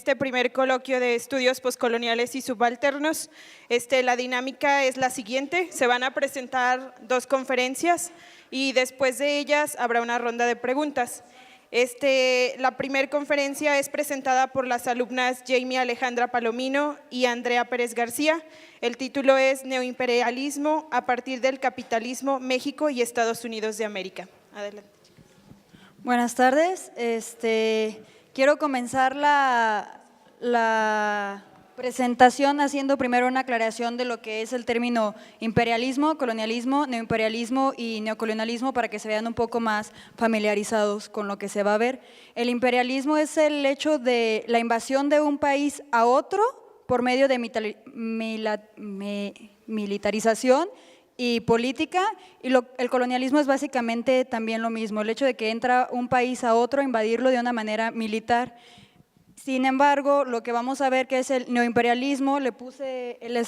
este primer coloquio de estudios poscoloniales y subalternos. La dinámica es la siguiente: se van a presentar 2 conferencias y después de ellas habrá una ronda de preguntas. La primera conferencia es presentada por las alumnas Jamie Alejandra Palomino y Andrea Pérez García. El título es Neoimperialismo a partir del capitalismo, México y Estados Unidos de América. Adelante. Buenas tardes. Quiero comenzar la presentación haciendo primero una aclaración de lo que es el término imperialismo, colonialismo, neoimperialismo y neocolonialismo para que se vean un poco más familiarizados con lo que se va a ver. El imperialismo es el hecho de la invasión de un país a otro por medio de militarización y política, y el colonialismo es básicamente también lo mismo, el hecho de que entra un país a otro a invadirlo de una manera militar. Sin embargo, lo que vamos a ver que es el neoimperialismo, le puse el /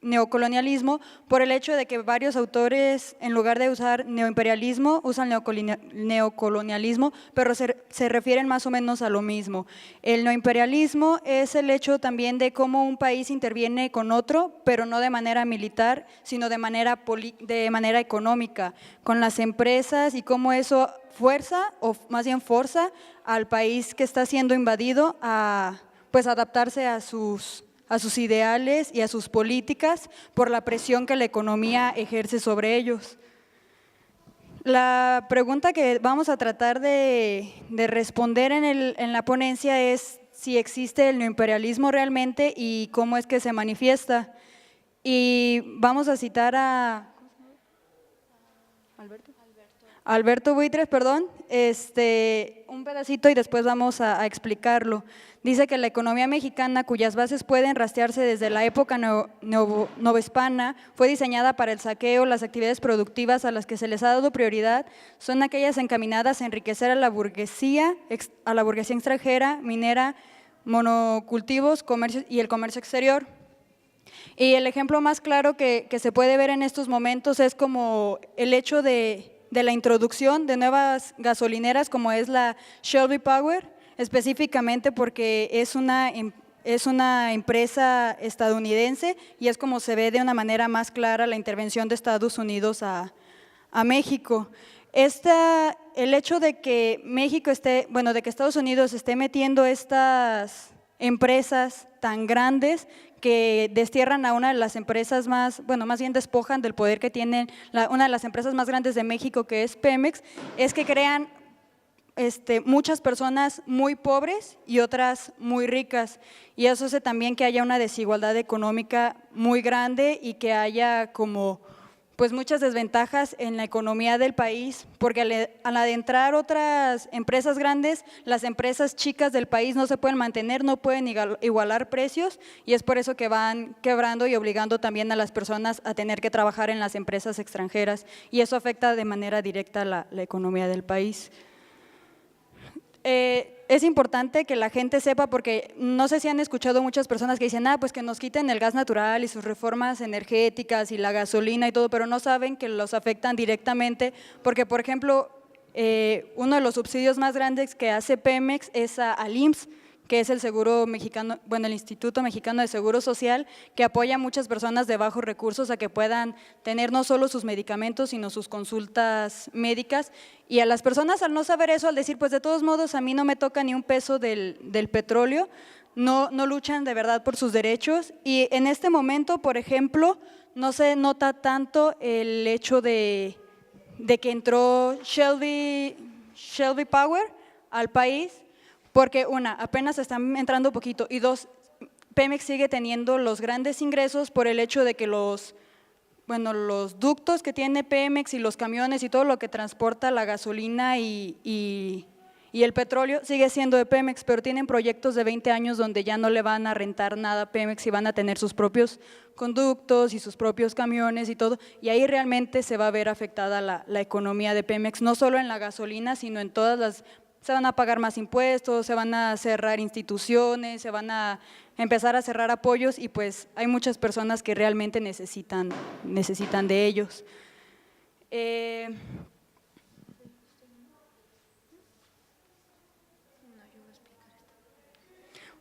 neocolonialismo por el hecho de que varios autores, en lugar de usar neoimperialismo, usan neocolonialismo, pero se refieren más o menos a lo mismo. El neoimperialismo es el hecho también de cómo un país interviene con otro, pero no de manera militar, sino de manera económica, con las empresas, y cómo eso fuerza, o más bien forza, al país que está siendo invadido a pues adaptarse a sus ideales y a sus políticas por la presión que la economía ejerce sobre ellos. La pregunta que vamos a tratar de responder en la ponencia es si existe el neoimperialismo realmente y cómo es que se manifiesta. Y vamos a citar a Alberto Buitres, perdón, un pedacito y después vamos a explicarlo. Dice que la economía mexicana, cuyas bases pueden rastrearse desde la época novohispana, fue diseñada para el saqueo. Las actividades productivas a las que se les ha dado prioridad son aquellas encaminadas a enriquecer a la burguesía extranjera, minera, monocultivos, comercio y el comercio exterior. Y el ejemplo más claro que se puede ver en estos momentos es como el hecho de la introducción de nuevas gasolineras como es la Shelby Power, específicamente porque es una empresa estadounidense y es como se ve de una manera más clara la intervención de Estados Unidos a México. El hecho de que de que Estados Unidos esté metiendo estas empresas tan grandes que destierran a una de las empresas más bien despojan del poder que tienen una de las empresas más grandes de México, que es Pemex, es que crean muchas personas muy pobres y otras muy ricas, y eso hace también que haya una desigualdad económica muy grande y que haya muchas desventajas en la economía del país, porque al adentrar otras empresas grandes, las empresas chicas del país no se pueden mantener, no pueden igualar precios, y es por eso que van quebrando y obligando también a las personas a tener que trabajar en las empresas extranjeras, y eso afecta de manera directa la economía del país. Es importante que la gente sepa, porque no sé si han escuchado muchas personas que dicen, pues que nos quiten el gas natural y sus reformas energéticas y la gasolina y todo, pero no saben que los afectan directamente, porque por ejemplo, uno de los subsidios más grandes que hace Pemex es al IMSS, que es el Seguro Mexicano, el Instituto Mexicano de Seguro Social, que apoya a muchas personas de bajos recursos a que puedan tener no solo sus medicamentos, sino sus consultas médicas. Y a las personas, al no saber eso, al decir, pues de todos modos a mí no me toca ni un peso del petróleo, no luchan de verdad por sus derechos. Y en este momento, por ejemplo, no se nota tanto el hecho de que entró Shelby Power al país, porque apenas están entrando poquito, y 2, Pemex sigue teniendo los grandes ingresos por el hecho de que los ductos que tiene Pemex y los camiones y todo lo que transporta la gasolina y el petróleo sigue siendo de Pemex, pero tienen proyectos de 20 años donde ya no le van a rentar nada a Pemex y van a tener sus propios conductos y sus propios camiones y todo, y ahí realmente se va a ver afectada la economía de Pemex, no solo en la gasolina, sino en todas las. Se van a pagar más impuestos, se van a cerrar instituciones, se van a empezar a cerrar apoyos, y pues hay muchas personas que realmente necesitan de ellos.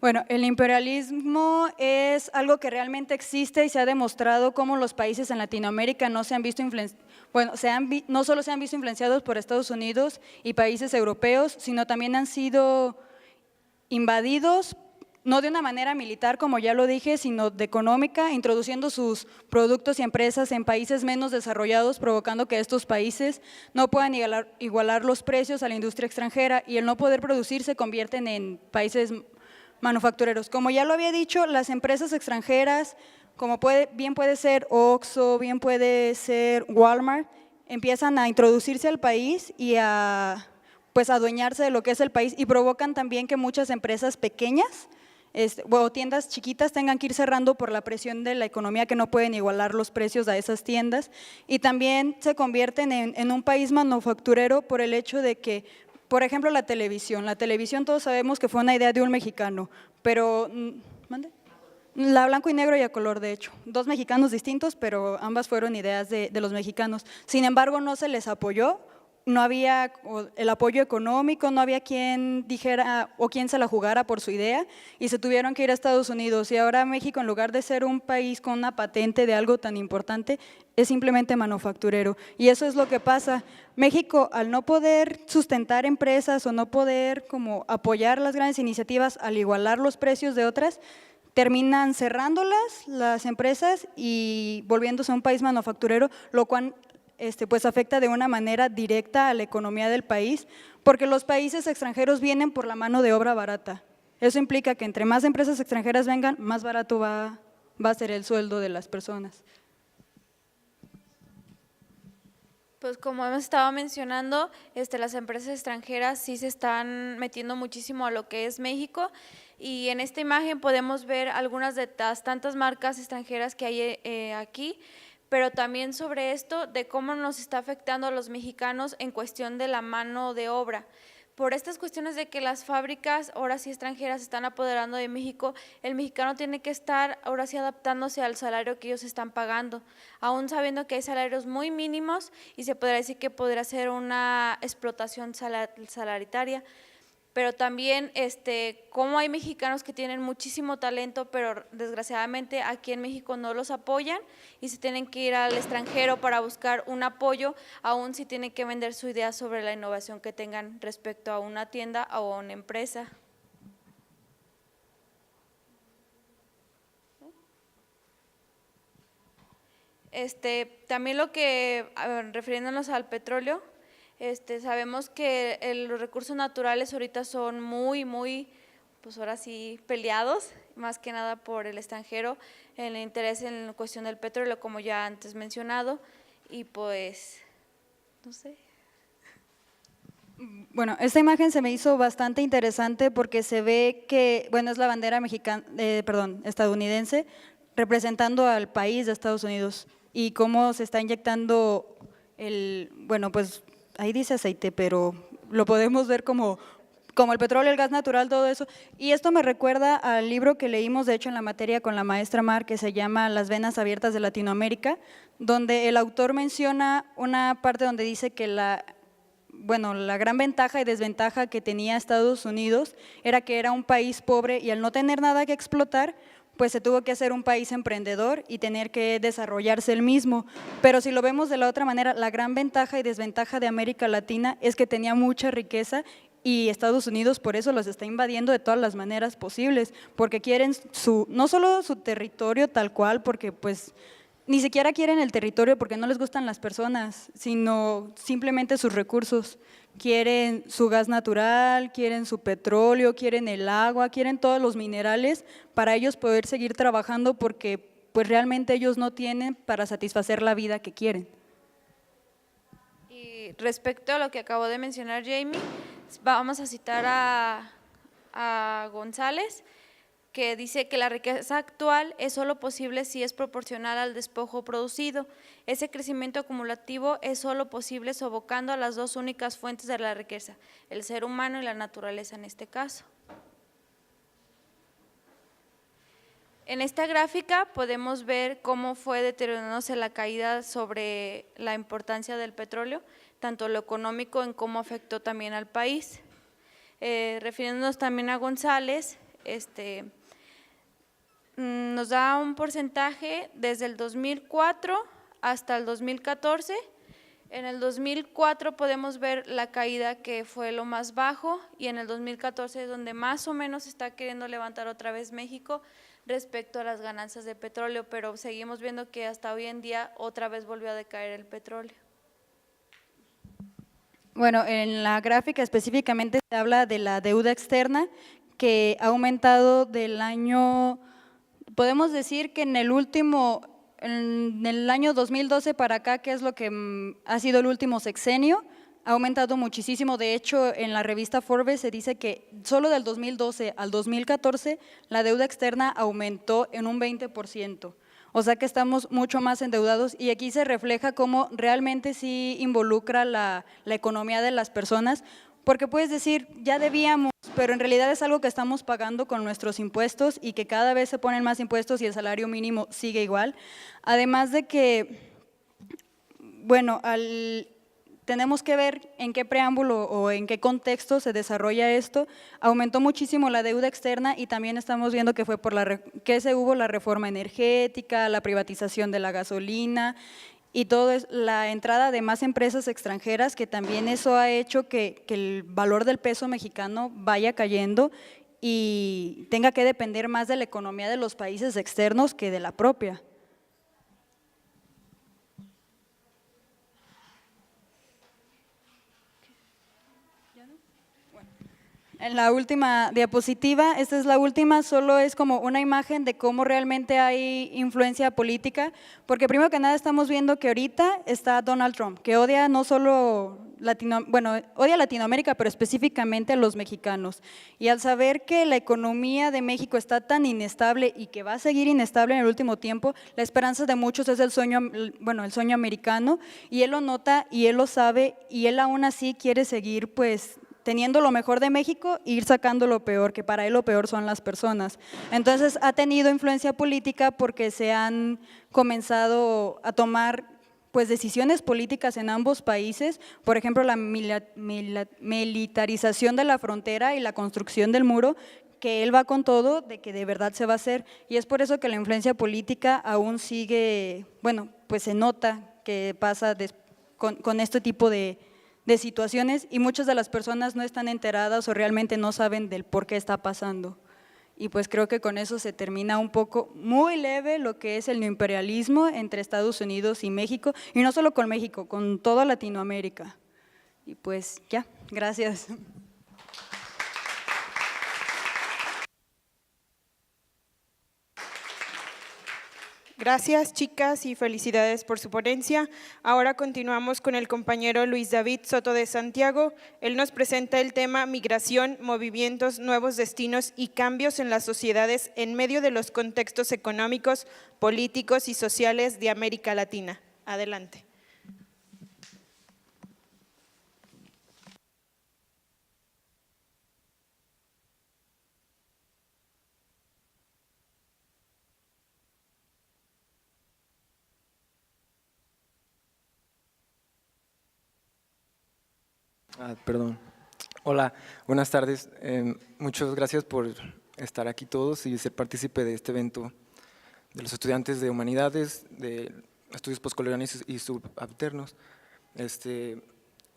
Bueno, el imperialismo es algo que realmente existe y se ha demostrado cómo los países en Latinoamérica no se han visto no solo se han visto influenciados por Estados Unidos y países europeos, sino también han sido invadidos, no de una manera militar, como ya lo dije, sino de económica, introduciendo sus productos y empresas en países menos desarrollados, provocando que estos países no puedan igualar los precios a la industria extranjera, y el no poder producir se convierten en países manufactureros. Como ya lo había dicho, las empresas extranjeras, como bien puede ser Oxxo, bien puede ser Walmart, empiezan a introducirse al país y a adueñarse de lo que es el país, y provocan también que muchas empresas pequeñas o tiendas chiquitas tengan que ir cerrando por la presión de la economía, que no pueden igualar los precios a esas tiendas, y también se convierten en un país manufacturero por el hecho de que, por ejemplo, la televisión todos sabemos que fue una idea de un mexicano, pero ¿mande? La blanco y negro y a color, de hecho, dos mexicanos distintos, pero ambas fueron ideas de los mexicanos. Sin embargo, no se les apoyó, no había el apoyo económico, no había quien dijera o quien se la jugara por su idea, y se tuvieron que ir a Estados Unidos, y ahora México, en lugar de ser un país con una patente de algo tan importante, es simplemente manufacturero. Y eso es lo que pasa. México, al no poder sustentar empresas o no poder como apoyar las grandes iniciativas, al igualar los precios de otras, terminan cerrándolas las empresas y volviéndose un país manufacturero, lo cual pues afecta de una manera directa a la economía del país, porque los países extranjeros vienen por la mano de obra barata. Eso implica que entre más empresas extranjeras vengan, más barato va a ser el sueldo de las personas. Pues como hemos estado mencionando, las empresas extranjeras sí se están metiendo muchísimo a lo que es México, y en esta imagen podemos ver algunas de las tantas marcas extranjeras que hay aquí, pero también sobre esto de cómo nos está afectando a los mexicanos en cuestión de la mano de obra. Por estas cuestiones de que las fábricas ahora sí extranjeras se están apoderando de México, el mexicano tiene que estar ahora sí adaptándose al salario que ellos están pagando, aún sabiendo que hay salarios muy mínimos y se podría decir que podría ser una explotación salaritaria. Pero también como hay mexicanos que tienen muchísimo talento, pero desgraciadamente aquí en México no los apoyan y se tienen que ir al extranjero para buscar un apoyo, aún si tienen que vender su idea sobre la innovación que tengan respecto a una tienda o a una empresa. También refiriéndonos al petróleo, sabemos que los recursos naturales ahorita son muy, pues ahora sí, peleados, más que nada por el extranjero, el interés en la cuestión del petróleo, como ya antes mencionado, y pues, no sé. Bueno, esta imagen se me hizo bastante interesante porque se ve que, bueno, es la bandera estadounidense, representando al país de Estados Unidos, y cómo se está inyectando pues ahí dice aceite, pero lo podemos ver como el petróleo, el gas natural, todo eso. Y esto me recuerda al libro que leímos, de hecho, en la materia con la maestra Mar, que se llama Las venas abiertas de Latinoamérica, donde el autor menciona una parte donde dice que la gran ventaja y desventaja que tenía Estados Unidos era que era un país pobre, y al no tener nada que explotar, pues se tuvo que hacer un país emprendedor y tener que desarrollarse el mismo. Pero si lo vemos de la otra manera, la gran ventaja y desventaja de América Latina es que tenía mucha riqueza, y Estados Unidos por eso los está invadiendo de todas las maneras posibles, porque quieren no solo su territorio tal cual, porque pues ni siquiera quieren el territorio porque no les gustan las personas, sino simplemente sus recursos. Quieren su gas natural, quieren su petróleo, quieren el agua, quieren todos los minerales para ellos poder seguir trabajando, porque pues realmente ellos no tienen para satisfacer la vida que quieren. Y respecto a lo que acabó de mencionar Jamie, vamos a citar a González, que dice que la riqueza actual es solo posible si es proporcional al despojo producido. Ese crecimiento acumulativo es solo posible sofocando a las dos únicas fuentes de la riqueza, el ser humano y la naturaleza en este caso. En esta gráfica podemos ver cómo fue deteriorándose la caída sobre la importancia del petróleo, tanto lo económico en cómo afectó también al país. Refiriéndonos también a González, nos da un porcentaje desde el 2004 hasta el 2014. En el 2004 podemos ver la caída que fue lo más bajo y en el 2014 es donde más o menos está queriendo levantar otra vez México respecto a las ganancias de petróleo, pero seguimos viendo que hasta hoy en día otra vez volvió a decaer el petróleo. Bueno, en la gráfica específicamente se habla de la deuda externa que ha aumentado del año, podemos decir que en el año 2012 para acá, que es lo que ha sido el último sexenio, ha aumentado muchísimo. De hecho, en la revista Forbes se dice que solo del 2012 al 2014 la deuda externa aumentó en un 20%. O sea que estamos mucho más endeudados y aquí se refleja cómo realmente sí involucra la economía de las personas, porque puedes decir, ya debíamos, pero en realidad es algo que estamos pagando con nuestros impuestos y que cada vez se ponen más impuestos y el salario mínimo sigue igual. Además de que, bueno, tenemos que ver en qué preámbulo o en qué contexto se desarrolla esto. Aumentó muchísimo la deuda externa y también estamos viendo que fue hubo la reforma energética, la privatización de la gasolina y todo es la entrada de más empresas extranjeras, que también eso ha hecho que el valor del peso mexicano vaya cayendo y tenga que depender más de la economía de los países externos que de la propia. En la última diapositiva, esta es la última, solo es como una imagen de cómo realmente hay influencia política, porque primero que nada estamos viendo que ahorita está Donald Trump, que odia no solo odia Latinoamérica, pero específicamente a los mexicanos. Y al saber que la economía de México está tan inestable y que va a seguir inestable en el último tiempo, la esperanza de muchos es el sueño americano, y él lo nota y él lo sabe y él aún así quiere seguir pues teniendo lo mejor de México e ir sacando lo peor, que para él lo peor son las personas. Entonces ha tenido influencia política porque se han comenzado a tomar pues decisiones políticas en ambos países, por ejemplo la militarización de la frontera y la construcción del muro, que él va con todo de que de verdad se va a hacer, y es por eso que la influencia política aún sigue, bueno, pues se nota que pasa con este tipo de situaciones y muchas de las personas no están enteradas o realmente no saben del por qué está pasando. Y pues creo que con eso se termina un poco muy leve lo que es el neoimperialismo entre Estados Unidos y México, y no solo con México, con toda Latinoamérica. Y pues ya, gracias. Gracias, chicas, y felicidades por su ponencia. Ahora continuamos con el compañero Luis David Soto de Santiago. Él nos presenta el tema Migración, movimientos, nuevos destinos y cambios en las sociedades en medio de los contextos económicos, políticos y sociales de América Latina. Adelante. Perdón. Hola, buenas tardes. Muchas gracias por estar aquí todos y ser partícipe de este evento de los estudiantes de Humanidades, de Estudios Postcoloniales y Subalternos.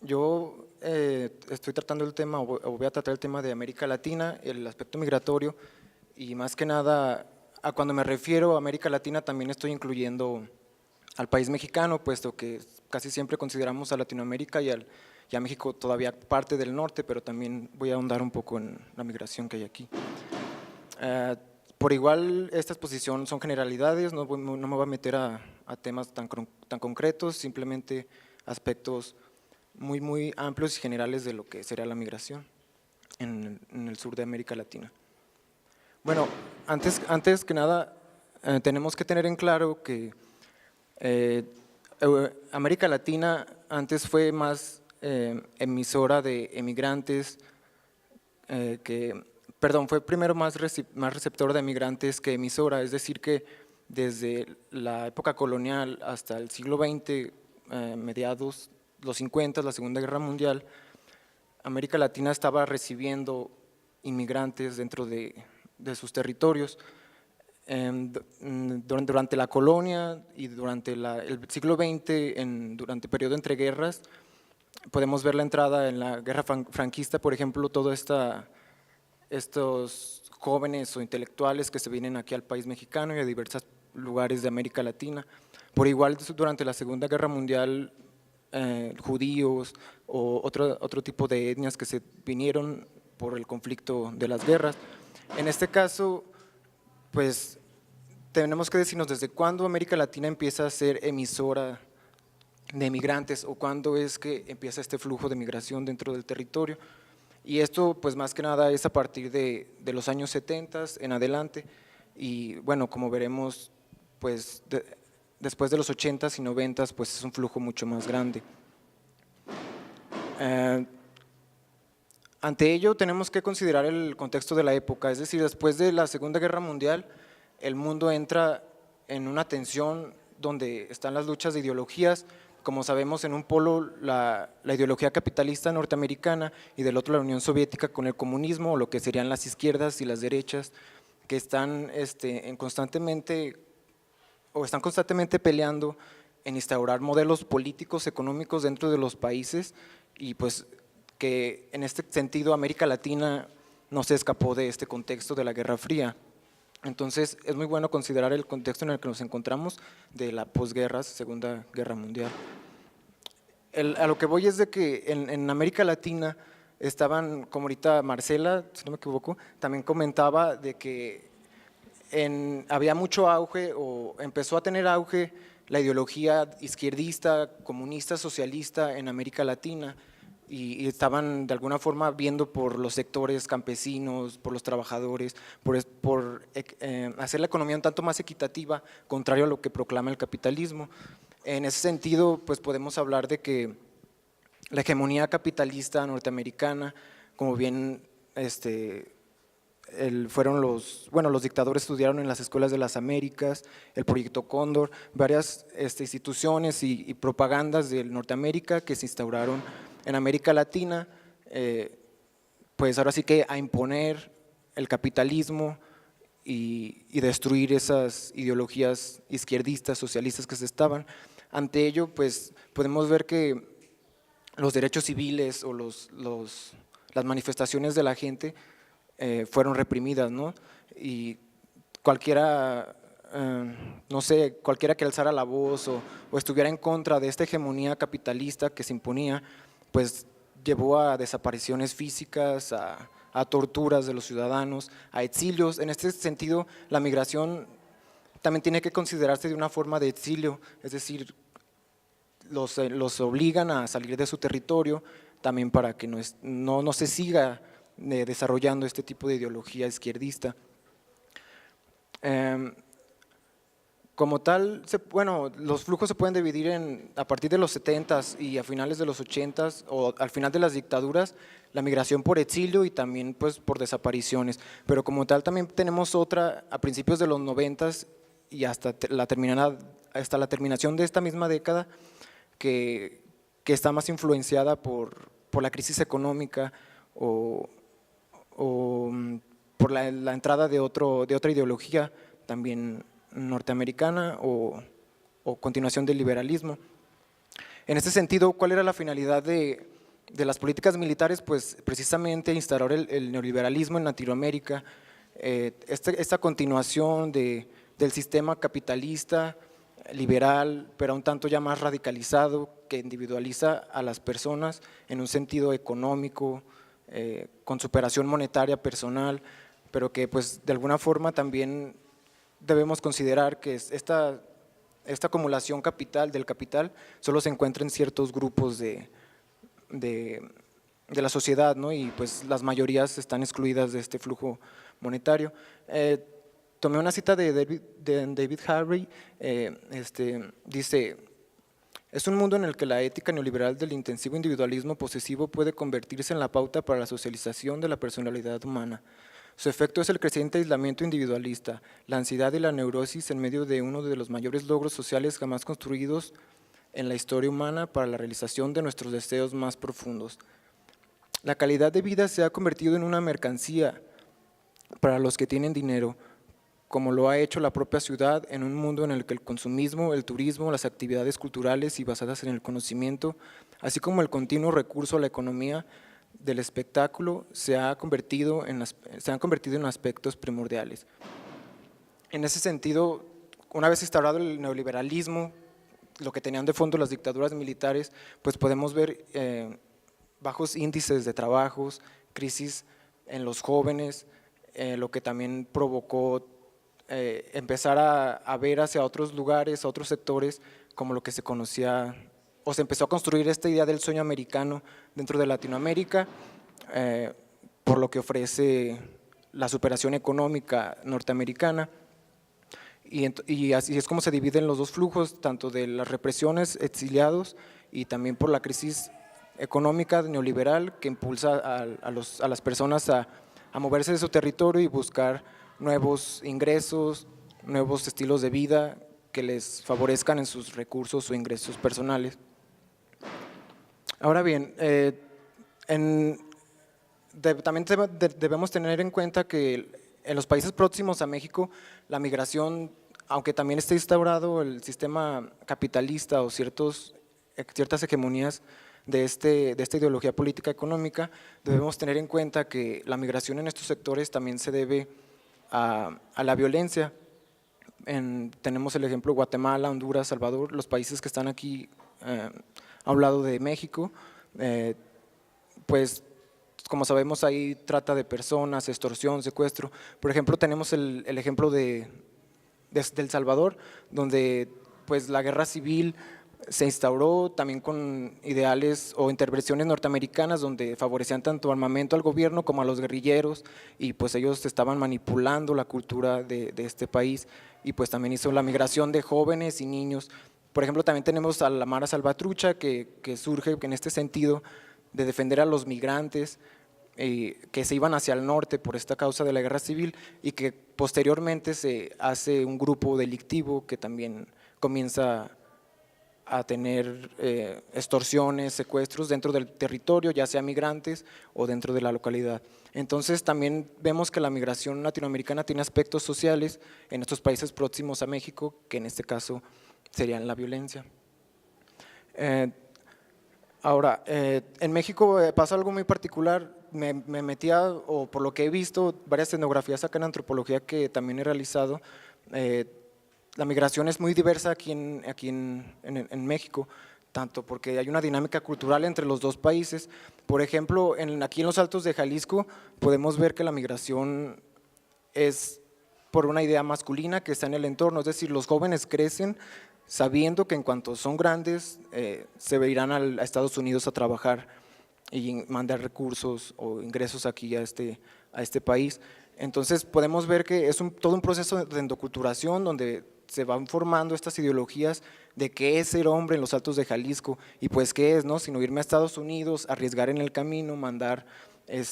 Yo estoy tratando el tema, o voy a tratar el tema de América Latina, el aspecto migratorio, y más que nada, cuando me refiero a América Latina también estoy incluyendo al país mexicano, puesto que casi siempre consideramos a Latinoamérica y a México todavía parte del norte, pero también voy a ahondar un poco en la migración que hay aquí. Por igual, esta exposición son generalidades, no me voy a meter a temas tan concretos, simplemente aspectos muy amplios y generales de lo que sería la migración en el sur de América Latina. Bueno, antes que nada, tenemos que tener en claro que América Latina antes fue más emisora de emigrantes, fue primero más receptora de emigrantes que emisora, es decir que desde la época colonial hasta el siglo XX, mediados, los 50, la Segunda Guerra Mundial, América Latina estaba recibiendo inmigrantes dentro de sus territorios. Durante la colonia y durante el siglo XX, durante el periodo entre guerras, podemos ver la entrada en la guerra franquista, por ejemplo, todos estos jóvenes o intelectuales que se vienen aquí al país mexicano y a diversos lugares de América Latina. Por igual, durante la Segunda Guerra Mundial, judíos o otro tipo de etnias que se vinieron por el conflicto de las guerras. En este caso, pues tenemos que decirnos desde cuándo América Latina empieza a ser emisora de migrantes o cuándo es que empieza este flujo de migración dentro del territorio. Y esto pues más que nada es a partir de los años 70 en adelante y bueno, como veremos pues después de los 80s y 90s pues es un flujo mucho más grande. Ante ello tenemos que considerar el contexto de la época, es decir, después de la Segunda Guerra Mundial el mundo entra en una tensión donde están las luchas de ideologías, como sabemos en un polo la ideología capitalista norteamericana y del otro la Unión Soviética con el comunismo o lo que serían las izquierdas y las derechas que están constantemente peleando en instaurar modelos políticos, económicos dentro de los países y pues que en este sentido América Latina no se escapó de este contexto de la Guerra Fría. Entonces es muy bueno considerar el contexto en el que nos encontramos de la posguerra, Segunda Guerra Mundial. A lo que voy es de que en América Latina estaban, como ahorita Marcela, si no me equivoco, también comentaba de que había mucho auge o empezó a tener auge la ideología izquierdista, comunista, socialista en América Latina y estaban de alguna forma viendo por los sectores campesinos, por los trabajadores, por hacer la economía un tanto más equitativa, contrario a lo que proclama el capitalismo. En ese sentido, pues podemos hablar de que la hegemonía capitalista norteamericana, como bien fueron los dictadores estudiaron en las escuelas de las Américas, el Proyecto Cóndor, varias instituciones y propagandas de Norteamérica que se instauraron en América Latina, pues ahora sí que a imponer el capitalismo y destruir esas ideologías izquierdistas, socialistas que se estaban. Ante ello, pues podemos ver que los derechos civiles o las manifestaciones de la gente fueron reprimidas, ¿no? Y cualquiera, cualquiera que alzara la voz o estuviera en contra de esta hegemonía capitalista que se imponía, pues llevó a desapariciones físicas, a torturas de los ciudadanos, a exilios. En este sentido, la migración también tiene que considerarse de una forma de exilio, es decir, los obligan a salir de su territorio también para que no se siga desarrollando este tipo de ideología izquierdista. Como tal, los flujos se pueden dividir a partir de los 70s y a finales de los 80s o al final de las dictaduras, la migración por exilio y también pues por desapariciones, pero como tal también tenemos otra a principios de los 90s y hasta la terminación de esta misma década que está más influenciada por la crisis económica o por la entrada de otra ideología también norteamericana o continuación del liberalismo. En este sentido, ¿cuál era la finalidad de las políticas militares? Pues precisamente instaurar el neoliberalismo en Latinoamérica, esta continuación del sistema capitalista, liberal, pero un tanto ya más radicalizado, que individualiza a las personas en un sentido económico, con superación monetaria personal, pero que pues de alguna forma también debemos considerar que esta acumulación del capital solo se encuentra en ciertos grupos de la sociedad, ¿no? Y pues las mayorías están excluidas de este flujo monetario. Tomé una cita de David Harvey, dice: es un mundo en el que la ética neoliberal del intensivo individualismo posesivo puede convertirse en la pauta para la socialización de la personalidad humana. Su efecto es el creciente aislamiento individualista, la ansiedad y la neurosis en medio de uno de los mayores logros sociales jamás construidos en la historia humana para la realización de nuestros deseos más profundos. La calidad de vida se ha convertido en una mercancía para los que tienen dinero, como lo ha hecho la propia ciudad en un mundo en el que el consumismo, el turismo, las actividades culturales y basadas en el conocimiento, así como el continuo recurso a la economía del espectáculo, se han convertido en aspectos primordiales. En ese sentido, una vez instaurado el neoliberalismo, lo que tenían de fondo las dictaduras militares, pues podemos ver bajos índices de trabajos, crisis en los jóvenes, lo que también provocó empezar a ver hacia otros lugares, a otros sectores, como lo que se conocía, o se empezó a construir esta idea del sueño americano dentro de Latinoamérica, por lo que ofrece la superación económica norteamericana. Y así es como se dividen los dos flujos, tanto de las represiones, exiliados, y también por la crisis económica neoliberal que impulsa a las personas a moverse de su territorio y buscar nuevos ingresos, nuevos estilos de vida que les favorezcan en sus recursos o ingresos personales. Ahora bien, también debemos tener en cuenta que en los países próximos a México, la migración, aunque también esté instaurado el sistema capitalista o ciertas hegemonías de esta ideología política económica, debemos tener en cuenta que la migración en estos sectores también se debe a la violencia. Tenemos el ejemplo de Guatemala, Honduras, Salvador, los países que están aquí a un lado de México, pues como sabemos hay trata de personas, extorsión, secuestro. Por ejemplo, tenemos el ejemplo de El Salvador, donde pues la guerra civil se instauró también con ideales o intervenciones norteamericanas donde favorecían tanto armamento al gobierno como a los guerrilleros, y pues ellos estaban manipulando la cultura de este país, y pues también hizo la migración de jóvenes y niños. Por ejemplo, también tenemos a la Mara Salvatrucha que surge en este sentido de defender a los migrantes que se iban hacia el norte por esta causa de la guerra civil, y que posteriormente se hace un grupo delictivo que también comienza a tener extorsiones, secuestros dentro del territorio, ya sea migrantes o dentro de la localidad. Entonces también vemos que la migración latinoamericana tiene aspectos sociales en estos países próximos a México, que en este caso serían la violencia. Ahora, en México pasa algo muy particular. Me metía, o por lo que he visto, varias etnografías acá en antropología que también he realizado. La migración es muy diversa aquí en México, tanto porque hay una dinámica cultural entre los dos países. Por ejemplo, aquí en los Altos de Jalisco podemos ver que la migración es por una idea masculina que está en el entorno, es decir, los jóvenes crecen sabiendo que en cuanto son grandes se irán a Estados Unidos a trabajar y mandar recursos o ingresos aquí a este país. Entonces podemos ver que es todo un proceso de endoculturación donde se van formando estas ideologías de qué es ser hombre en los Altos de Jalisco, y pues qué es, ¿no? Sino irme a Estados Unidos, arriesgar en el camino, mandar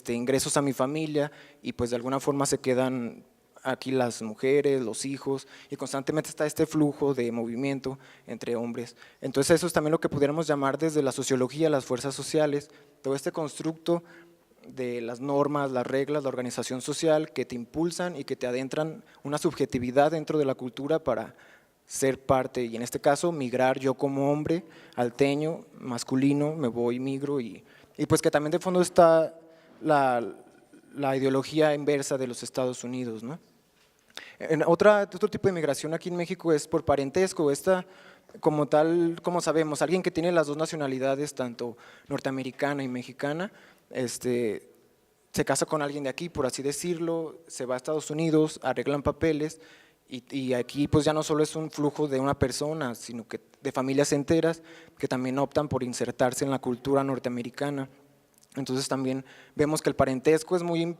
ingresos a mi familia, y pues de alguna forma se quedan aquí las mujeres, los hijos, y constantemente está este flujo de movimiento entre hombres. Entonces eso es también lo que pudiéramos llamar desde la sociología, las fuerzas sociales, todo este constructo de las normas, las reglas, la organización social que te impulsan y que te adentran una subjetividad dentro de la cultura para ser parte, y en este caso migrar yo como hombre, alteño, masculino, me voy, migro, y pues que también de fondo está la ideología inversa de los Estados Unidos, ¿no? Otro tipo de migración aquí en México es por parentesco. Como tal, como sabemos, alguien que tiene las dos nacionalidades, tanto norteamericana y mexicana, se casa con alguien de aquí, por así decirlo, se va a Estados Unidos, arreglan papeles, y aquí pues ya no solo es un flujo de una persona, sino que de familias enteras que también optan por insertarse en la cultura norteamericana. Entonces también vemos que el parentesco es muy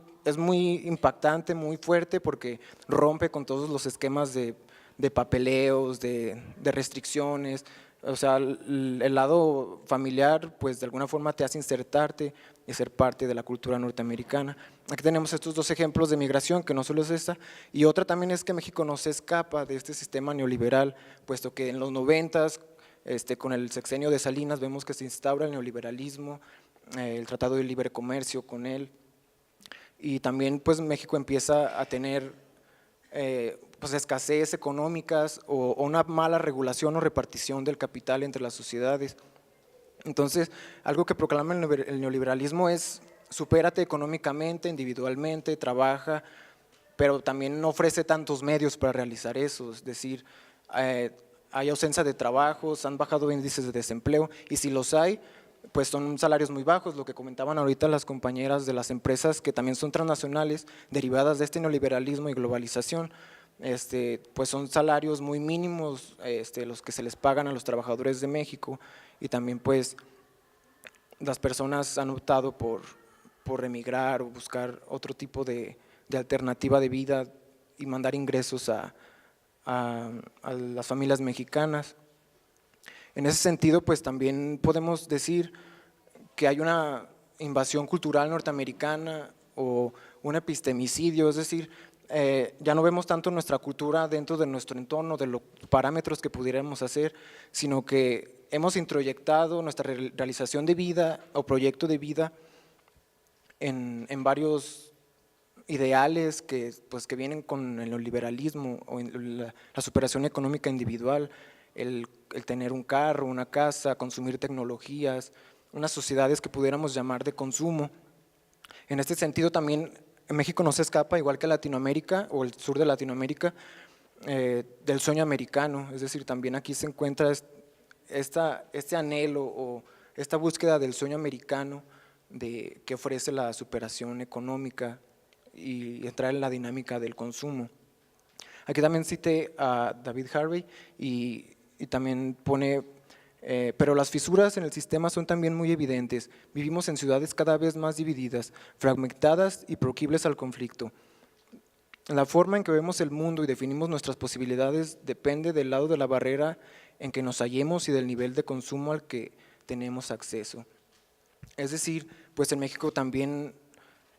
impactante, muy fuerte, porque rompe con todos los esquemas de papeleos, de restricciones. O sea, el lado familiar pues de alguna forma te hace insertarte y ser parte de la cultura norteamericana. Aquí tenemos estos dos ejemplos de migración, que no solo es esta, y otra también es que México no se escapa de este sistema neoliberal, puesto que en los 90s, con el sexenio de Salinas, vemos que se instaura el neoliberalismo, el Tratado de Libre Comercio con él, y también pues México empieza a tener pues escasez económicas o una mala regulación o repartición del capital entre las sociedades. Entonces, algo que proclama el neoliberalismo es: supérate económicamente, individualmente, trabaja, pero también no ofrece tantos medios para realizar eso, es decir, hay ausencia de trabajos, han bajado índices de desempleo, y si los hay, pues son salarios muy bajos, lo que comentaban ahorita las compañeras de las empresas que también son transnacionales, derivadas de este neoliberalismo y globalización, pues son salarios muy mínimos los que se les pagan a los trabajadores de México, y también pues las personas han optado por emigrar o buscar otro tipo de alternativa de vida y mandar ingresos a las familias mexicanas. En ese sentido, pues también podemos decir que hay una invasión cultural norteamericana o un epistemicidio, es decir, ya no vemos tanto nuestra cultura dentro de nuestro entorno, de los parámetros que pudiéramos hacer, sino que hemos introyectado nuestra realización de vida o proyecto de vida en varios ideales que vienen con el neoliberalismo o la superación económica individual, el tener un carro, una casa, consumir tecnologías, unas sociedades que pudiéramos llamar de consumo. En este sentido también México no se escapa, igual que Latinoamérica o el sur de Latinoamérica, del sueño americano, es decir, también aquí se encuentra este anhelo o esta búsqueda del sueño americano que ofrece la superación económica y entrar en la dinámica del consumo. Aquí también cité a David Harvey y también pone, pero las fisuras en el sistema son también muy evidentes. Vivimos en ciudades cada vez más divididas, fragmentadas y proclives al conflicto. La forma en que vemos el mundo y definimos nuestras posibilidades depende del lado de la barrera en que nos hallemos y del nivel de consumo al que tenemos acceso. Es decir, pues en México también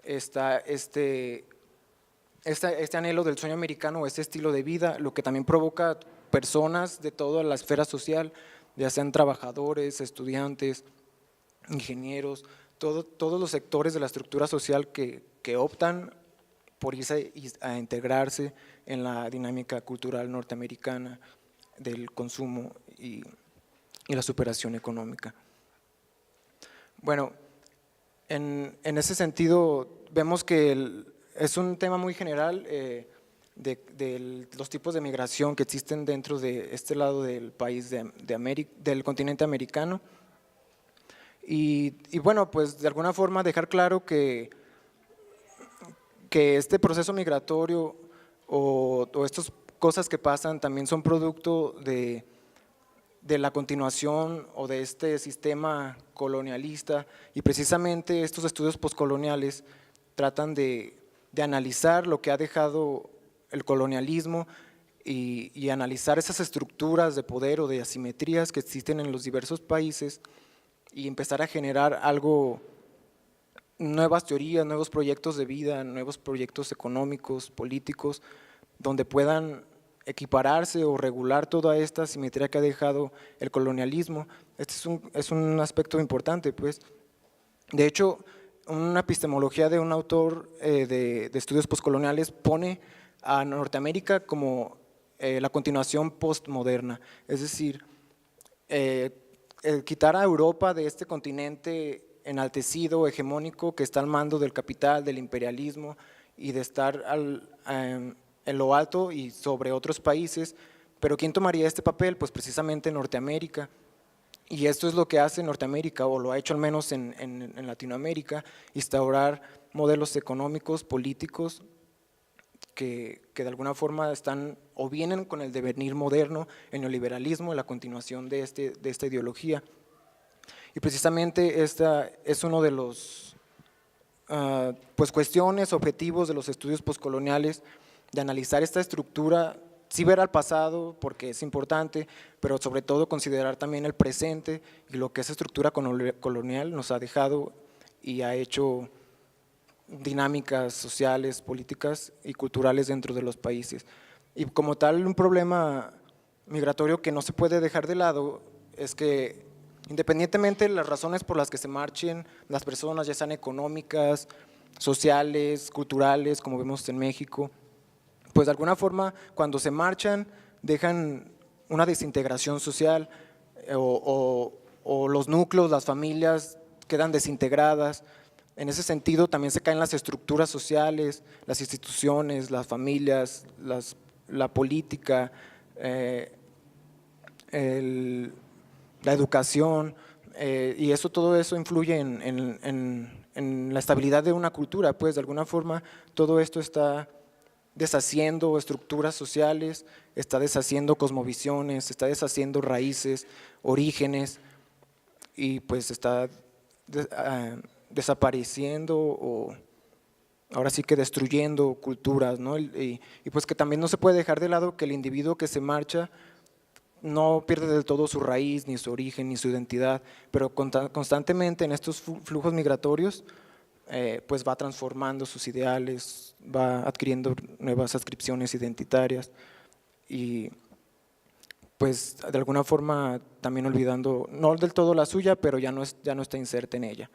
está este anhelo del sueño americano, este estilo de vida, lo que también provoca personas de toda la esfera social, ya sean trabajadores, estudiantes, ingenieros, todos los sectores de la estructura social que optan por irse a integrarse en la dinámica cultural norteamericana del consumo y la superación económica. Bueno, en ese sentido vemos que es un tema muy general de los tipos de migración que existen dentro de este lado del país del continente americano y bueno, pues de alguna forma dejar claro que este proceso migratorio o estas cosas que pasan también son producto de la continuación o de este sistema colonialista, y precisamente estos estudios postcoloniales tratan de analizar lo que ha dejado el colonialismo y analizar esas estructuras de poder o de asimetrías que existen en los diversos países y empezar a generar nuevas teorías, nuevos proyectos de vida, nuevos proyectos económicos, políticos, donde puedan equipararse o regular toda esta asimetría que ha dejado el colonialismo. Este es un aspecto importante, pues. De hecho, una epistemología de un autor de estudios postcoloniales pone a Norteamérica como la continuación postmoderna, es decir, quitar a Europa de este continente enaltecido, hegemónico, que está al mando del capital, del imperialismo y de estar en lo alto y sobre otros países, pero ¿quién tomaría este papel? Pues precisamente Norteamérica, y esto es lo que hace Norteamérica, o lo ha hecho al menos en Latinoamérica, instaurar modelos económicos, políticos, que de alguna forma están o vienen con el devenir moderno, el neoliberalismo, la continuación de esta ideología. Y precisamente esta es uno de los pues cuestiones, objetivos de los estudios postcoloniales, de analizar esta estructura, sí ver al pasado porque es importante, pero sobre todo considerar también el presente y lo que esa estructura colonial nos ha dejado y ha hecho dinámicas sociales, políticas y culturales dentro de los países. Y como tal, un problema migratorio que no se puede dejar de lado es que independientemente de las razones por las que se marchen las personas, ya sean económicas, sociales, culturales, como vemos en México. Pues de alguna forma, cuando se marchan, dejan una desintegración social o los núcleos, las familias quedan desintegradas. En ese sentido también se caen las estructuras sociales, las instituciones, las familias, la política, la educación, y todo eso influye en la estabilidad de una cultura. Pues de alguna forma todo esto está deshaciendo estructuras sociales, está deshaciendo cosmovisiones, está deshaciendo raíces, orígenes, y pues está desapareciendo o ahora sí que destruyendo culturas, ¿no? Y pues que también no se puede dejar de lado que el individuo que se marcha no pierde del todo su raíz, ni su origen, ni su identidad, pero constantemente en estos flujos migratorios pues va transformando sus ideales, va adquiriendo nuevas adscripciones identitarias y pues de alguna forma también olvidando, no del todo la suya, pero ya no está inserta en ella.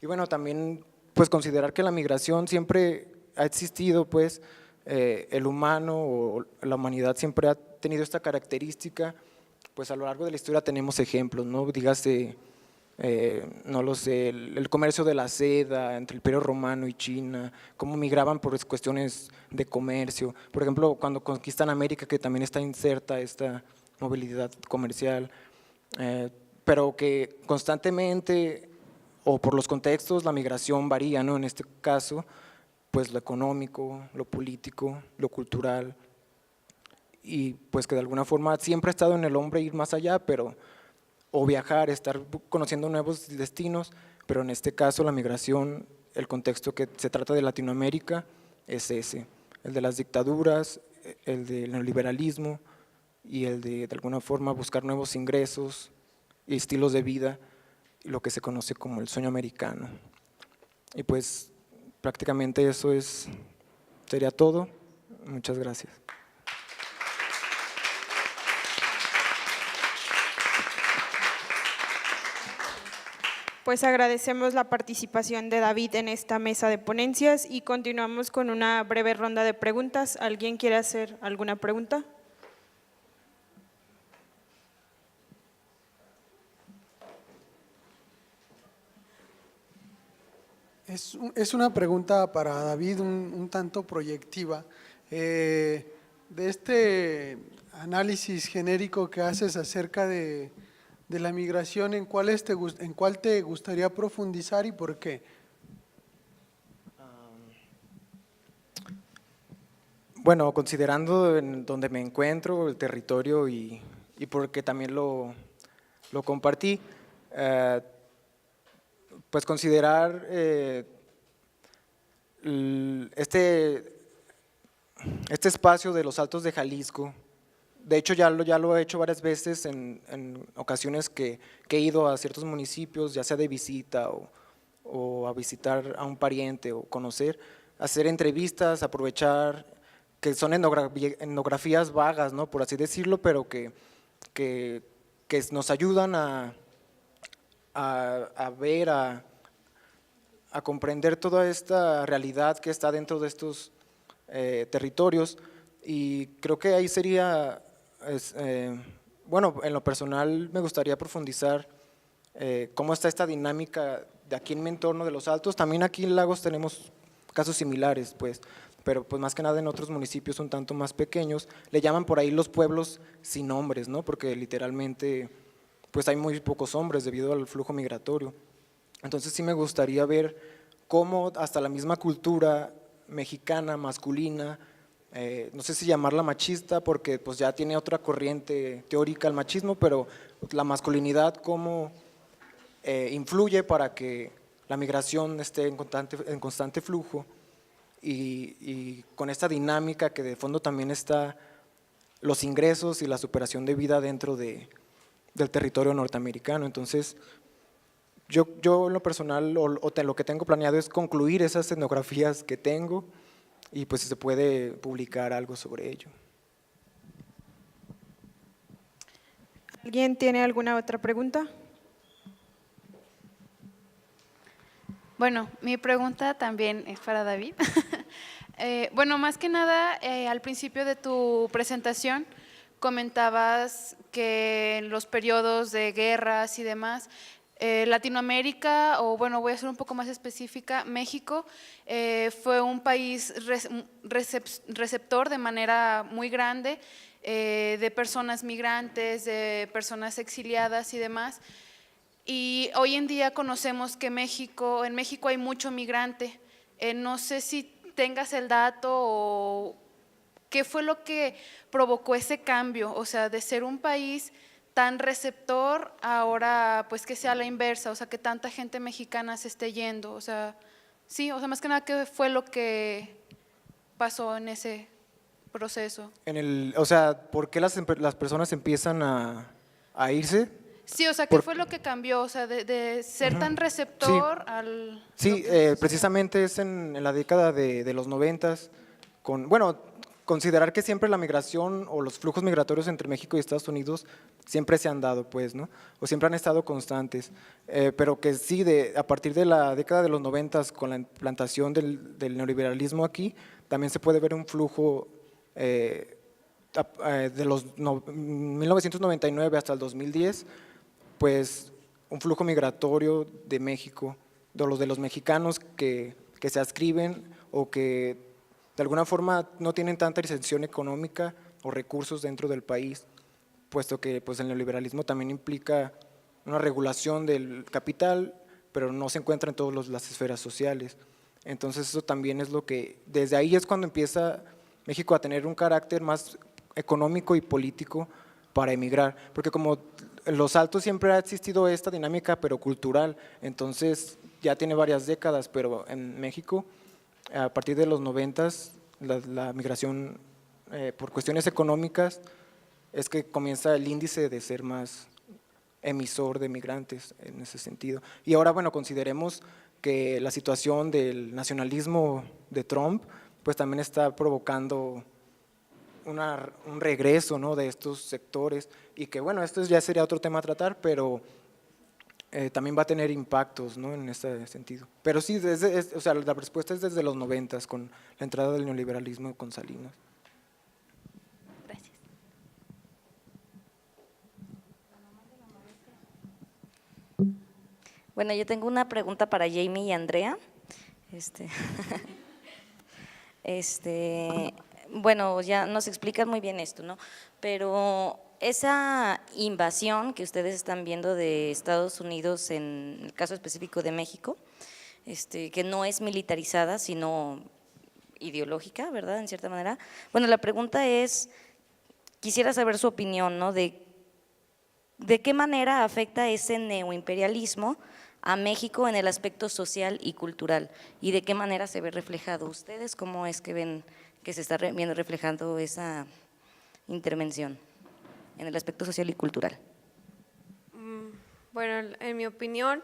Y bueno, también pues considerar que la migración siempre ha existido, pues el humano o la humanidad siempre ha tenido esta característica, pues a lo largo de la historia tenemos ejemplos, ¿no? Dígase, no lo sé, el comercio de la seda entre el Imperio Romano y China, cómo migraban por cuestiones de comercio, por ejemplo, cuando conquistan América, que también está inserta esta movilidad comercial, pero que constantemente o por los contextos la migración varía, ¿no? En este caso, pues lo económico, lo político, lo cultural, y pues que de alguna forma siempre ha estado en el hombre ir más allá, pero o viajar, estar conociendo nuevos destinos, pero en este caso la migración, el contexto que se trata de Latinoamérica es ese, el de las dictaduras, el del neoliberalismo y el de alguna forma buscar nuevos ingresos y estilos de vida, lo que se conoce como el sueño americano. Y pues prácticamente eso sería todo. Muchas gracias. Pues agradecemos la participación de David en esta mesa de ponencias y continuamos con una breve ronda de preguntas. ¿Alguien quiere hacer alguna pregunta? Es una pregunta para David un tanto proyectiva. De este análisis genérico que haces acerca de la migración, ¿en cuál te gustaría profundizar y por qué? Bueno, considerando en donde me encuentro, el territorio y porque también lo compartí, pues considerar este espacio de los Altos de Jalisco. De hecho ya lo he hecho varias veces en ocasiones que he ido a ciertos municipios, ya sea de visita o a visitar a un pariente o conocer, hacer entrevistas, aprovechar que son etnografías vagas, ¿no? Por así decirlo, pero que nos ayudan a ver, a comprender toda esta realidad que está dentro de estos territorios, y creo que ahí sería, bueno, en lo personal me gustaría profundizar cómo está esta dinámica de aquí en mi entorno de los Altos. También aquí en Lagos tenemos casos similares, pues, pero pues más que nada en otros municipios un tanto más pequeños, le llaman por ahí los pueblos sin nombres, ¿no? Porque literalmente pues hay muy pocos hombres debido al flujo migratorio. Entonces sí me gustaría ver cómo hasta la misma cultura mexicana, masculina, no sé si llamarla machista porque pues ya tiene otra corriente teórica el machismo, pero la masculinidad cómo influye para que la migración esté en constante flujo, y con esta dinámica que de fondo también está los ingresos y la superación de vida dentro del territorio norteamericano. Entonces yo en lo personal lo que tengo planeado es concluir esas etnografías que tengo y pues si se puede publicar algo sobre ello. ¿Alguien tiene alguna otra pregunta? Bueno, mi pregunta también es para David. Bueno, más que nada, al principio de tu presentación comentabas que en los periodos de guerras y demás, Latinoamérica, o bueno, voy a ser un poco más específica, México fue un país receptor de manera muy grande de personas migrantes, de personas exiliadas y demás. Y hoy en día conocemos que en México hay mucho migrante. No sé si tengas el dato o qué fue lo que provocó ese cambio, o sea, de ser un país tan receptor, ahora pues que sea la inversa, o sea, que tanta gente mexicana se esté yendo, o sea, sí, o sea, más que nada, ¿qué fue lo que pasó en ese proceso? O sea, ¿por qué las personas empiezan a irse? Sí, o sea, ¿qué fue lo que cambió? O sea, de ser tan receptor al… Sí, precisamente es en la década de los 90s, considerar que siempre la migración o los flujos migratorios entre México y Estados Unidos siempre se han dado, pues, ¿no? O siempre han estado constantes, pero que sí, a partir de la década de los 90s, con la implantación del neoliberalismo aquí, también se puede ver un flujo de los 1999 hasta el 2010, pues un flujo migratorio de México, de los mexicanos que se adscriben o que de alguna forma no tienen tanta inserción económica o recursos dentro del país, puesto que pues, el neoliberalismo también implica una regulación del capital, pero no se encuentra en todas las esferas sociales. Entonces eso también es lo que, desde ahí es cuando empieza México a tener un carácter más económico y político para emigrar, porque como en Los Altos siempre ha existido esta dinámica, pero cultural, entonces ya tiene varias décadas, pero en México, a partir de los 90s, la migración por cuestiones económicas es que comienza el índice de ser más emisor de migrantes en ese sentido. Y ahora, bueno, consideremos que la situación del nacionalismo de Trump, pues también está provocando un regreso, ¿no?, de estos sectores y que bueno, esto ya sería otro tema a tratar, pero también va a tener impactos, ¿no?, en ese sentido. Pero sí, o sea, la respuesta es desde los 90s con la entrada del neoliberalismo con Salinas. Gracias. Bueno, yo tengo una pregunta para Jamie y Andrea. Bueno, ya nos explican muy bien esto, ¿no? Pero esa invasión que ustedes están viendo de Estados Unidos, en el caso específico de México, que no es militarizada, sino ideológica, ¿verdad?, en cierta manera. Bueno, la pregunta es, quisiera saber su opinión, ¿no?, de qué manera afecta ese neoimperialismo a México en el aspecto social y cultural, y de qué manera se ve reflejado. ¿Ustedes cómo es que ven que se está viendo reflejando esa intervención en el aspecto social y cultural? Bueno, en mi opinión,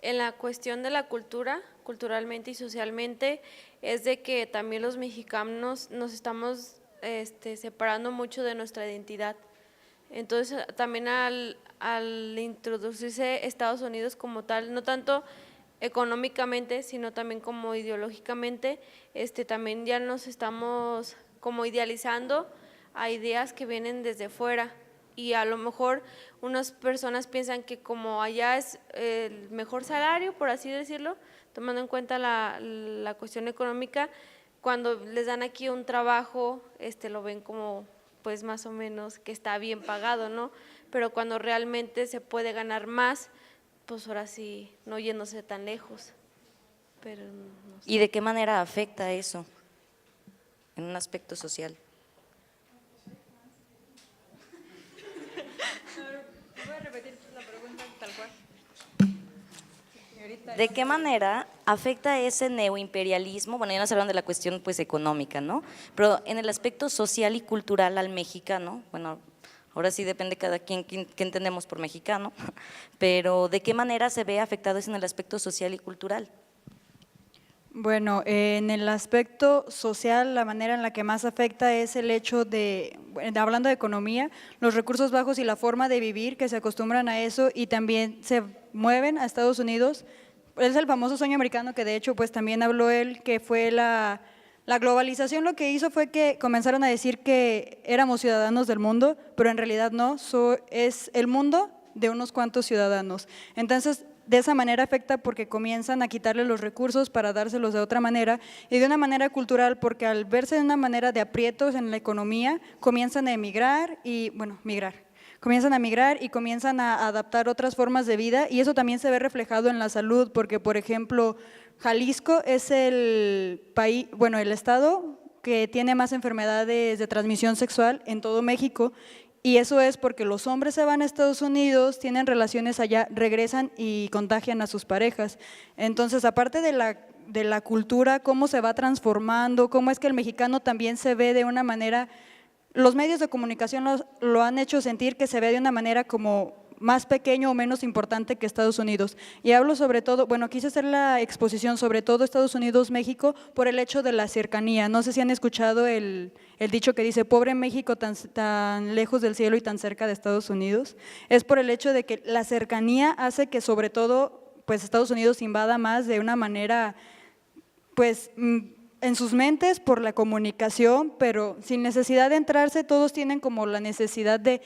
en la cuestión de la cultura, culturalmente y socialmente, es de que también los mexicanos nos estamos separando mucho de nuestra identidad. Entonces, también al introducirse Estados Unidos como tal, no tanto económicamente, sino también como ideológicamente, también ya nos estamos como idealizando a ideas que vienen desde fuera, y a lo mejor unas personas piensan que como allá es el mejor salario, por así decirlo, tomando en cuenta la cuestión económica, cuando les dan aquí un trabajo, lo ven como pues más o menos que está bien pagado, ¿no? Pero cuando realmente se puede ganar más, pues ahora sí, no yéndose tan lejos. Pero no sé. ¿Y de qué manera afecta eso en un aspecto social? ¿Puedes repetir la pregunta tal cual? ¿De qué manera afecta ese neoimperialismo? Bueno, ya nos hablaron de la cuestión pues económica, ¿no? Pero en el aspecto social y cultural al mexicano, bueno, ahora sí depende cada quien qué entendemos por mexicano, pero ¿de qué manera se ve afectado eso en el aspecto social y cultural? Bueno, en el aspecto social, la manera en la que más afecta es el hecho hablando de economía, los recursos bajos y la forma de vivir que se acostumbran a eso, y también se mueven a Estados Unidos es el famoso sueño americano que de hecho pues también habló él, que fue la globalización. Lo que hizo fue que comenzaron a decir que éramos ciudadanos del mundo, pero en realidad no, es el mundo de unos cuantos ciudadanos. Entonces, de esa manera afecta porque comienzan a quitarle los recursos para dárselos de otra manera, y de una manera cultural porque al verse de una manera de aprietos en la economía, comienzan a emigrar y, bueno, comienzan a migrar y comienzan a adaptar otras formas de vida, y eso también se ve reflejado en la salud, porque por ejemplo, Jalisco es el país, bueno, el estado que tiene más enfermedades de transmisión sexual en todo México, y eso es porque los hombres se van a Estados Unidos, tienen relaciones allá, regresan y contagian a sus parejas. Entonces, aparte de la cultura, cómo se va transformando, cómo es que el mexicano también se ve de una manera, los medios de comunicación lo han hecho sentir que se ve de una manera como más pequeño o menos importante que Estados Unidos. Y hablo sobre todo, bueno, quise hacer la exposición sobre todo Estados Unidos, México, por el hecho de la cercanía. No sé si han escuchado el dicho que dice, pobre México tan lejos del cielo y tan cerca de Estados Unidos. Es por el hecho de que la cercanía hace que sobre todo pues Estados Unidos invada más de una manera pues en sus mentes por la comunicación, pero sin necesidad de entrarse, todos tienen como la necesidad de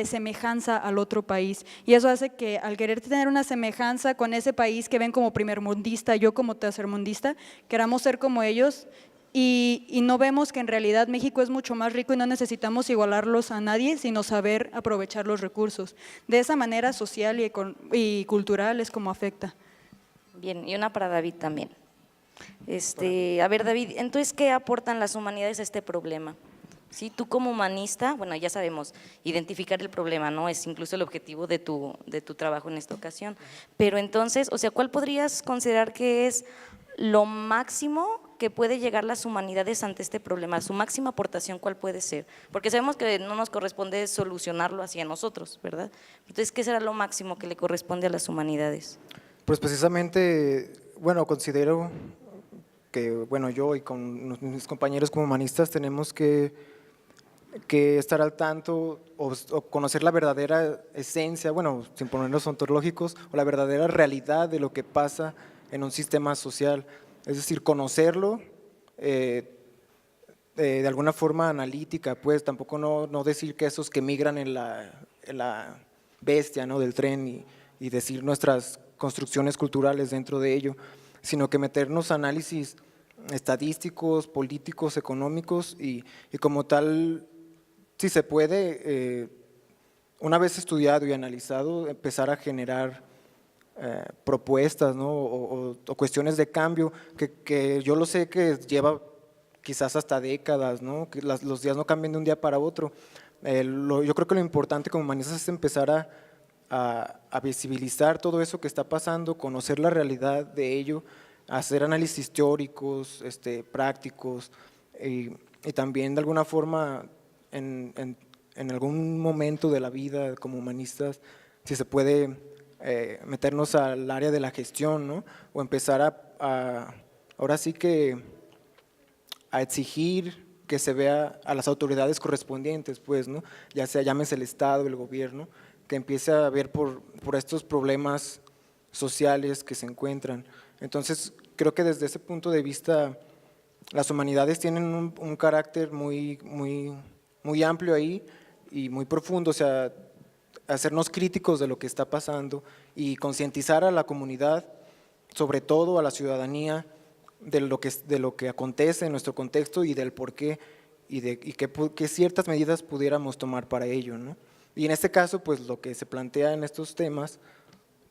semejanza al otro país, y eso hace que al querer tener una semejanza con ese país que ven como primermundista, yo como tercermundista, queramos ser como ellos, y no vemos que en realidad México es mucho más rico y no necesitamos igualarlos a nadie, sino saber aprovechar los recursos. De esa manera social y cultural es como afecta. Bien, y una para David también. A ver, David, entonces, ¿qué aportan las humanidades a este problema? ¿Sí? Tú como humanista, bueno, ya sabemos, identificar el problema, ¿no? Es incluso el objetivo de tu trabajo en esta ocasión. Pero entonces, o sea, ¿cuál podrías considerar que es lo máximo que puede llegar las humanidades ante este problema? Su máxima aportación, ¿cuál puede ser? Porque sabemos que no nos corresponde solucionarlo hacia nosotros, ¿verdad? Entonces, ¿qué será lo máximo que le corresponde a las humanidades? Pues precisamente, bueno, considero que, bueno, yo y con mis compañeros como humanistas tenemos que estar al tanto o conocer la verdadera esencia, bueno, sin ponernos ontológicos, o la verdadera realidad de lo que pasa en un sistema social, es decir, conocerlo de alguna forma analítica, pues tampoco no decir que esos que migran en la bestia, ¿no?, del tren y decir nuestras construcciones culturales dentro de ello, sino que meternos a análisis estadísticos, políticos, económicos y como tal, si se puede, una vez estudiado y analizado, empezar a generar propuestas, ¿no?, o cuestiones de cambio que yo lo sé que lleva quizás hasta décadas, ¿no?, que los días no cambian de un día para otro. Yo creo que lo importante como humanistas es empezar a visibilizar todo eso que está pasando, conocer la realidad de ello, hacer análisis teóricos, prácticos, y también de alguna forma en algún momento de la vida como humanistas, si se puede meternos al área de la gestión, ¿no?, o empezar ahora sí que a exigir que se vea a las autoridades correspondientes, pues, ¿no?, ya sea llámese el Estado, el gobierno, que empiece a ver por estos problemas sociales que se encuentran. Entonces, creo que desde ese punto de vista, las humanidades tienen un carácter muy amplio ahí y muy profundo, o sea, hacernos críticos de lo que está pasando y concientizar a la comunidad, sobre todo a la ciudadanía, de lo que acontece en nuestro contexto y del por qué y qué ciertas medidas pudiéramos tomar para ello, ¿no? Y en este caso, pues lo que se plantea en estos temas,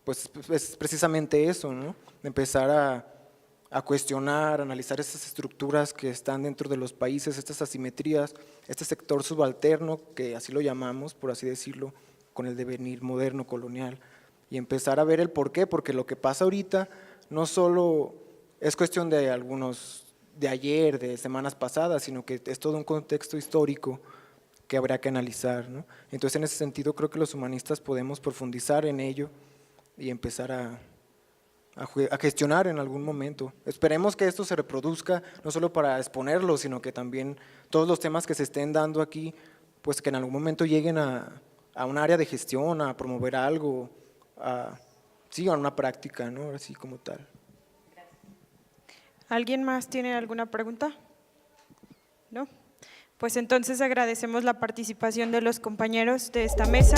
pues es precisamente eso, ¿no?, empezar a cuestionar, analizar esas estructuras que están dentro de los países, estas asimetrías, este sector subalterno, que así lo llamamos, por así decirlo, con el devenir moderno colonial, y empezar a ver el por qué, porque lo que pasa ahorita no solo es cuestión de algunos de ayer, de semanas pasadas, sino que es todo un contexto histórico que habrá que analizar, ¿no? Entonces, en ese sentido, creo que los humanistas podemos profundizar en ello y empezar a gestionar en algún momento. Esperemos que esto se reproduzca, no solo para exponerlo, sino que también todos los temas que se estén dando aquí, pues que en algún momento lleguen a un área de gestión, a promover algo, sí, a una práctica, ¿no? Así como tal. ¿Alguien más tiene alguna pregunta? ¿No? Pues entonces agradecemos la participación de los compañeros de esta mesa.